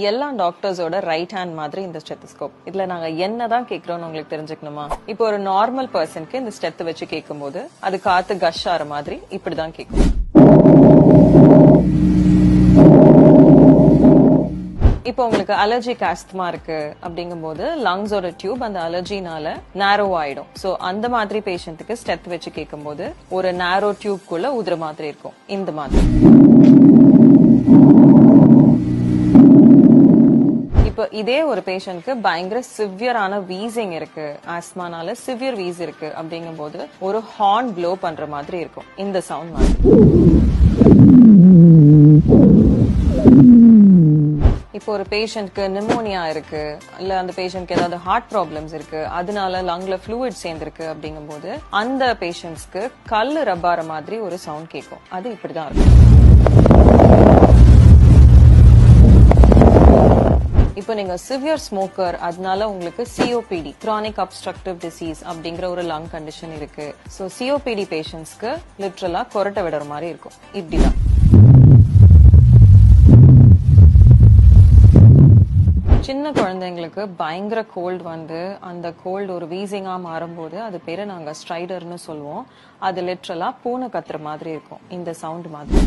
எல்லா டாக்டர்ஸோட right hand மாதிரி இந்த ஸ்டெத்தஸ்கோப். இதுல நாங்க என்னதான் கேக்குறோம்னு உங்களுக்கு தெரிஞ்சுக்கணுமா? இப்போ ஒரு நார்மல் பர்சனுக்கு இந்த ஸ்டெத் வச்சு கேட்கும்போது அது காத்து கஷ் ஆற மாதிரி இப்படிதான் கேட்கும். இப்போ உங்களுக்கு அலர்ஜிக் ஆஸ்துமா இருக்கு அப்படிங்கும்போது லங்ஸோட டியூப் அந்த அலர்ஜினால நேரோ ஆயிடும். சோ அந்த மாதிரி பேஷண்ட்டுக்கு ஸ்டெத் வச்சு கேட்கும்போது ஒரு நேரோ டியூப்குள்ள உதிர மாதிரி இருக்கும், இந்த மாதிரி. இப்போ இதே ஒரு பேஷண்ட்க்கு பயங்கர சிவியரான வீசிங் இருக்கு, ஆஸ்மானால சிவியர் வீஸ் இருக்கு அப்படிங்கும்போது ஒரு ஹார்ன் ப்ளோ பண்ற மாதிரி இருக்கும், இந்த சவுண்ட் மாதிரி. இப்போ ஒரு பேஷண்ட்க்கு நிமோனியா இருக்கு, இல்ல அந்த பேஷண்ட்க்கு ஏதாவது ஹார்ட் ப்ராப்ளம்ஸ் இருக்கு, அதனால லங்ல ஃப்ளூயிட் சேர்ந்திருக்கு அப்படிங்கும்போது அந்த பேஷண்ட்ஸ்க்கு கல்லு ரப்பார மாதிரி ஒரு சவுண்ட் கேட்கும், அது இப்படிதான் இருக்கும். இப்போ நீங்க சிவியர் ஸ்மோக்கர், அதனால உங்களுக்கு சிஓபிடி, கிரானிக் அப்ஸ்ட்ரக்டிவ் டிசீஸ் அப்படிங்கிற ஒரு லங் கண்டிஷன் இருக்கு. சோ சிஓபிடி பேஷண்ட்ஸ்க்கு லிட்டரலா கொரட்டை விடுற மாதிரி இருக்கும், இப்படிதான். சின்ன குழந்தைங்களுக்கு பயங்கர கோல்டு வந்து அந்த கோல்டு ஒரு வீசிங்கா மாறும்போது அது பேரு நாங்க ஸ்ட்ரைடர்னு சொல்லுவோம். அது லிட்டரலா பூனை கத்துற மாதிரி இருக்கும், இந்த சவுண்ட் மாதிரி.